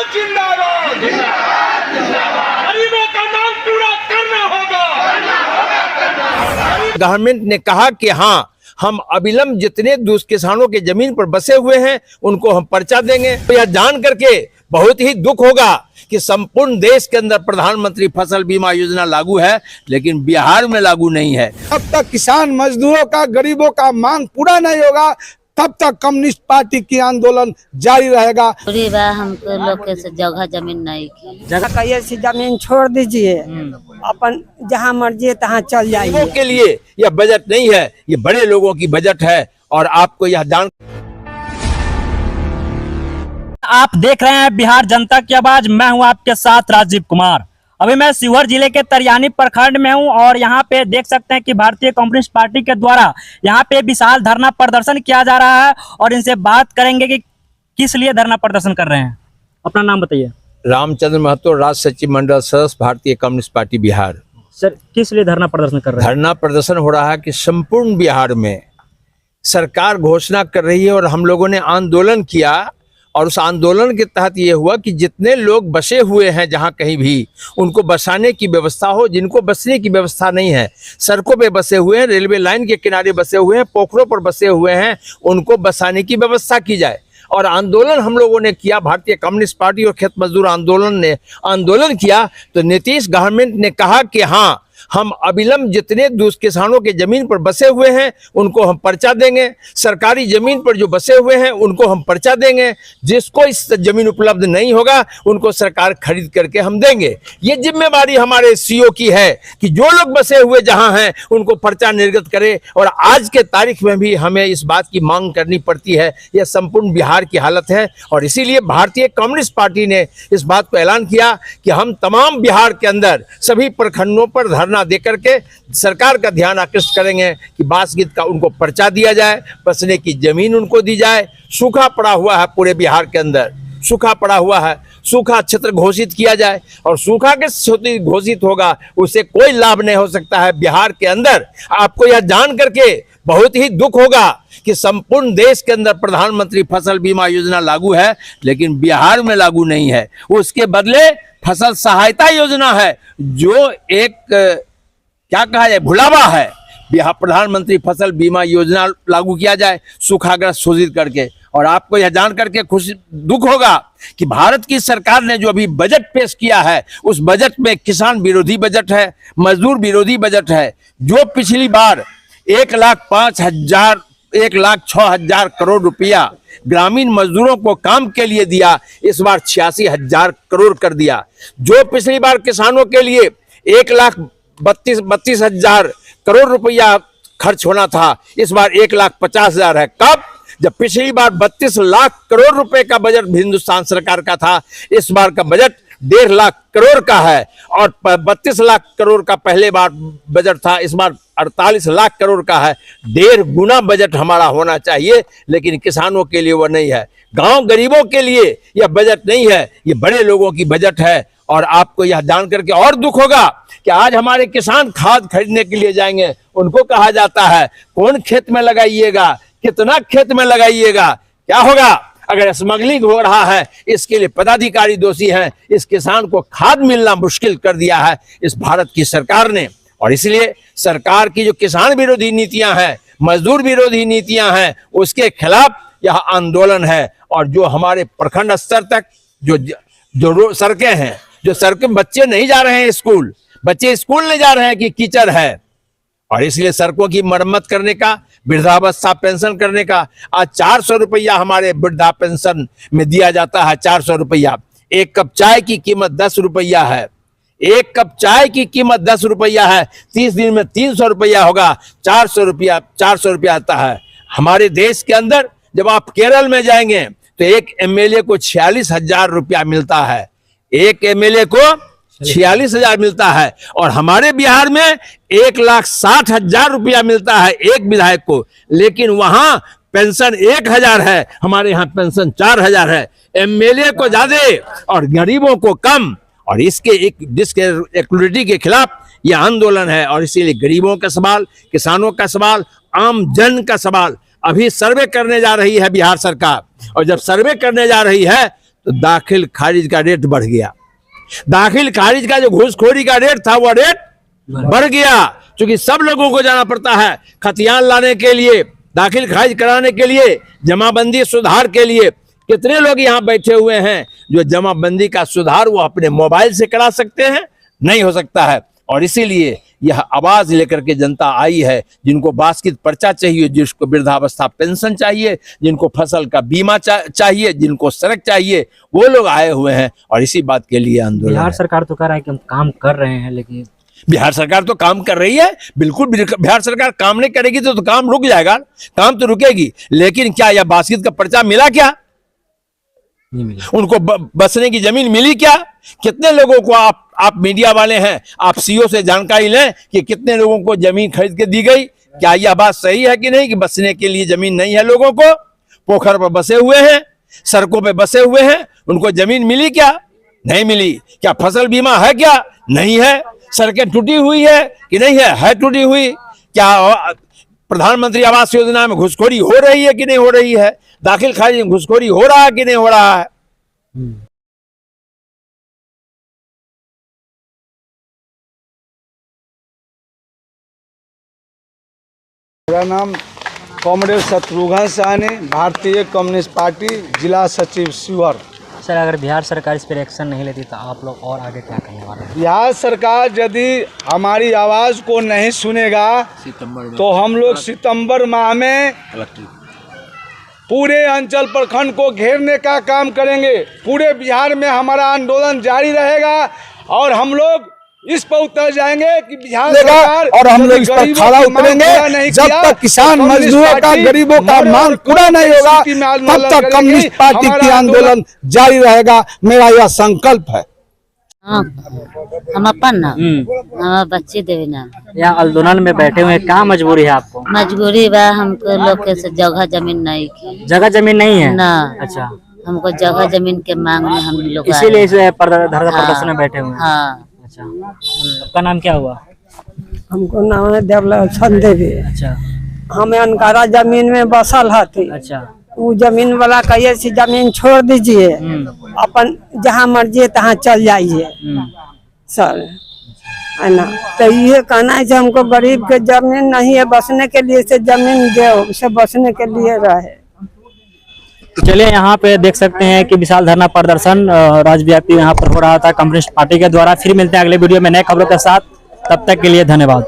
जिंदाबाद गरीबों का मांग पूरा करना होगा। गवर्नमेंट ने कहा कि हाँ, हम अविलंब जितने किसानों के जमीन पर बसे हुए हैं उनको हम पर्चा देंगे। तो यह जान करके बहुत ही दुख होगा कि संपूर्ण देश के अंदर प्रधानमंत्री फसल बीमा योजना लागू है, लेकिन बिहार में लागू नहीं है। अब तक किसान मजदूरों का, गरीबों का मांग पूरा नहीं होगा, तब तक कम्युनिस्ट पार्टी की आंदोलन जारी रहेगा। हमको लोग के जगह जमीन नहीं की जगह कहिए सी जमीन छोड़ दीजिए, अपन जहाँ मर्जी तहाँ चल जाइए। लोगों के लिए यह बजट नहीं है, ये बड़े लोगों की बजट है। और आपको यह जान, आप देख रहे हैं बिहार जनता की आवाज। मैं हूं आपके साथ राजीव कुमार। अभी मैं शिवहर जिले के तरियानी प्रखंड में हूं और यहां पे देख सकते हैं कि भारतीय कम्युनिस्ट पार्टी के द्वारा यहां पे विशाल धरना प्रदर्शन किया जा रहा है और इनसे बात करेंगे कि किस लिए धरना प्रदर्शन कर रहे हैं। अपना नाम बताइए। रामचंद्र महतो, राज्य सचिव मंडल सदस्य, भारतीय कम्युनिस्ट पार्टी बिहार। सर, किस लिए धरना प्रदर्शन कर रहे हैं? धरना प्रदर्शन हो रहा है कि संपूर्ण बिहार में सरकार घोषणा कर रही है और हम लोगों ने आंदोलन किया और उस आंदोलन के तहत ये हुआ कि जितने लोग बसे हुए हैं जहां कहीं भी, उनको बसाने की व्यवस्था हो। जिनको बसने की व्यवस्था नहीं है, सड़कों पे बसे हुए हैं, रेलवे लाइन के किनारे बसे हुए हैं, पोखरों पर बसे हुए हैं, उनको बसाने की व्यवस्था की जाए। और आंदोलन हम लोगों ने किया, भारतीय कम्युनिस्ट पार्टी और खेत मजदूर आंदोलन ने आंदोलन किया। तो नीतीश गवर्नमेंट ने कहा कि हाँ, हम अविलंब जितने किसानों के जमीन पर बसे हुए हैं उनको हम पर्चा देंगे। सरकारी जमीन पर जो बसे हुए हैं उनको हम पर्चा देंगे। जिसको इस जमीन उपलब्ध नहीं होगा उनको सरकार खरीद करके हम देंगे। ये जिम्मेवारी हमारे सीओ की है कि जो लोग बसे हुए जहां हैं उनको पर्चा निर्गत करे। और आज के तारीख में भी हमें इस बात की मांग करनी पड़ती है। यह संपूर्ण बिहार की हालत है और इसीलिए भारतीय कम्युनिस्ट पार्टी ने इस बात को ऐलान किया कि हम तमाम बिहार के अंदर सभी प्रखंडों पर धरना देकर के सरकार का ध्यान आकृष्ट करेंगे कि बासगीत का उनको पर्चा दिया जाए, बसने की जमीन उनको दी जाए। सूखा पड़ा हुआ है पूरे बिहार के अंदर, सूखा पड़ा हुआ है, सूखा क्षेत्र घोषित किया जाए। और सूखा के क्षेत्र घोषित होगा उससे कोई लाभ नहीं हो सकता है बिहार के अंदर। आपको यह जान करके बहुत ही दुख होगा कि संपूर्ण देश के अंदर प्रधानमंत्री फसल बीमा योजना लागू है, लेकिन बिहार में लागू नहीं है। उसके बदले फसल सहायता योजना है जो एक क्या कहा जाए, भुलावा है। बिहार प्रधानमंत्री फसल बीमा योजना लागू किया जाए सूखाग्रस्त शोषित करके। और आपको यह जान करके दुख होगा कि भारत की सरकार ने जो अभी बजट पेश किया है उस बजट में किसान विरोधी बजट है, मजदूर विरोधी बजट है। जो पिछली बार 1,06,000 करोड़ रुपया ग्रामीण मजदूरों को काम के लिए दिया, इस बार 86,000 करोड़ कर दिया। जो पिछली बार किसानों के लिए 1,32,000 करोड़ रुपया खर्च होना था, इस बार 1,50,000 है। कब? जब पिछली बार 32 लाख करोड़ रुपए का बजट हिंदुस्तान सरकार का था, इस बार का बजट 1.5 लाख करोड़ का है। और 32 लाख करोड़ का पहले बार बजट था, इस बार 48 लाख करोड़ का है। 1.5 गुना बजट हमारा होना चाहिए, लेकिन किसानों के लिए वो नहीं है। गांव गरीबों के लिए यह बजट नहीं है, ये बड़े लोगों की बजट है। और आपको यह जान करके और दुख होगा कि आज हमारे किसान खाद खरीदने के लिए जाएंगे, उनको कहा जाता है कौन खेत में लगाइएगा, कितना खेत में लगाइएगा। क्या होगा अगर स्मगलिंग हो रहा है? इसके लिए पदाधिकारी दोषी हैं। इस किसान को खाद मिलना मुश्किल कर दिया है इस भारत की सरकार ने। और इसलिए सरकार की जो किसान विरोधी नीतियां हैं, मजदूर विरोधी नीतियां हैं, उसके खिलाफ यह आंदोलन है। और जो हमारे प्रखंड स्तर तक जो सड़कें हैं, जो सड़कें, बच्चे नहीं जा रहे हैं स्कूल, बच्चे स्कूल नहीं जा रहे हैं कि कीचड़ है। और इसलिए सड़कों की मरम्मत करने का, वृद्धावस्था पेंशन करने का, आज 400 रुपया हमारे वृद्धा पेंशन में दिया जाता है। 400 रुपया। एक कप चाय की कीमत 10 रुपया है। एक कप चाय की कीमत 10 रुपया है। 30 दिन में 300 रुपया होगा, 400 रुपया आता है। हमारे देश के अंदर जब आप केरल में जाएंगे तो एक एमएलए को 46,000 रुपया मिलता है। एक एमएलए को 46,000 मिलता है। और हमारे बिहार में 1,60,000 रुपया मिलता है एक विधायक को, लेकिन वहां पेंशन 1,000 है, हमारे यहाँ पेंशन 4,000 है। एमएलए को ज्यादा और गरीबों को कम। और इसके इक्वलिटी के खिलाफ यह आंदोलन है। और इसीलिए गरीबों का सवाल, किसानों का सवाल, आम जन का सवाल। अभी सर्वे करने जा रही है बिहार सरकार, और जब सर्वे करने जा रही है तो दाखिल खारिज का रेट बढ़ गया। दाखिल खारिज का जो घूसखोरी का रेट था वो रेट बढ़ गया, क्योंकि सब लोगों को जाना पड़ता है खतियान लाने के लिए, दाखिल खारिज कराने के लिए, जमाबंदी सुधार के लिए। कितने लोग यहाँ बैठे हुए हैं जो जमाबंदी का सुधार वो अपने मोबाइल से करा सकते हैं? नहीं हो सकता है। और इसीलिए यह आवाज लेकर के जनता आई है, जिनको बास्कित पर्चा चाहिए, जिसको वृद्धावस्था पेंशन चाहिए, जिनको फसल का बीमा चाहिए, जिनको सड़क चाहिए, वो लोग आए हुए हैं और इसी बात के लिए आंदोलन। बिहार सरकार तो कह रहा है कि हम काम कर रहे हैं, लेकिन बिहार सरकार तो काम कर रही है, बिल्कुल। बिहार सरकार काम नहीं करेगी तो काम रुक जाएगा, काम तो रुकेगी। लेकिन क्या यह बास्कित का पर्चा मिला? क्या नहीं मिला। उनको बसने की जमीन मिली क्या? कितने लोगों को आप मीडिया वाले हैं, आप सीओ से जानकारी लें कि कितने लोगों को जमीन खरीद के दी गई। क्या यह बात सही है कि नहीं कि बसने के लिए जमीन नहीं है लोगों को? पोखर पर बसे हुए हैं, सड़कों पे बसे हुए हैं, उनको जमीन मिली क्या? नहीं मिली। क्या फसल बीमा है? क्या नहीं है। सड़कें टूटी हुई है कि नहीं है टूटी हुई। क्या प्रधानमंत्री आवास योजना में घुसखोरी हो रही है कि नहीं हो रही है? दाखिल खारिज में घुसखोरी हो रहा है कि नहीं हो रहा है? मेरा नाम कॉमरेड शत्रुघ्न साहनी, भारतीय कम्युनिस्ट पार्टी, जिला सचिव शिवहर। सर, अगर बिहार सरकार इस पर एक्शन नहीं लेती तो आप लोग और आगे क्या करने वाले हैं? बिहार सरकार यदि हमारी आवाज़ को नहीं सुनेगा तो हम लोग सितंबर माह में पूरे अंचल प्रखंड को घेरने का काम करेंगे। पूरे बिहार में हमारा आंदोलन जारी रहेगा और हम लोग इस पर उतर जाएंगे कि बिहार सरकार और हम लोग इस पर खड़ा उतरेंगे। जब तक किसान मजदूरों का, गरीबों का मांग पूरा नहीं होगा तब तक कम्युनिस्ट पार्टी की आंदोलन जारी रहेगा। मेरा यह संकल्प है। हाँ, हम अपन ना हमारा बच्चे देवे ना यहाँ आंदोलन में बैठे हुए हैं, क्या मजबूरी है आपको? मजबूरी बा, हमको लोग के से जगह जमीन नहीं की। जगह जमीन नहीं है ना। अच्छा, हमको जगह जमीन के मांग में हम लोग इसीलिए इस धरना प्रदर्शन में बैठे हुए हैं। हाँ। अच्छा, आपका नाम क्या हुआ? हमको नाम है देवलोचन देवी। अच्छा हमें अनकारा जमीन में बसल हती। अच्छा, वो जमीन वाला कहिए सी जमीन छोड़ दीजिए, अपन जहाँ मर्जी तहाँ चल जाइए सर, है ना। तो ये कहना है कि हमको गरीब के जमीन नहीं है बसने के लिए, से जमीन दे से बसने के लिए रहे। चलिए, यहाँ पे देख सकते हैं कि विशाल धरना प्रदर्शन राज्यव्यापी यहाँ पर हो रहा था कम्युनिस्ट पार्टी के द्वारा। फिर मिलते हैं अगले वीडियो में नए खबरों के साथ, तब तक के लिए धन्यवाद।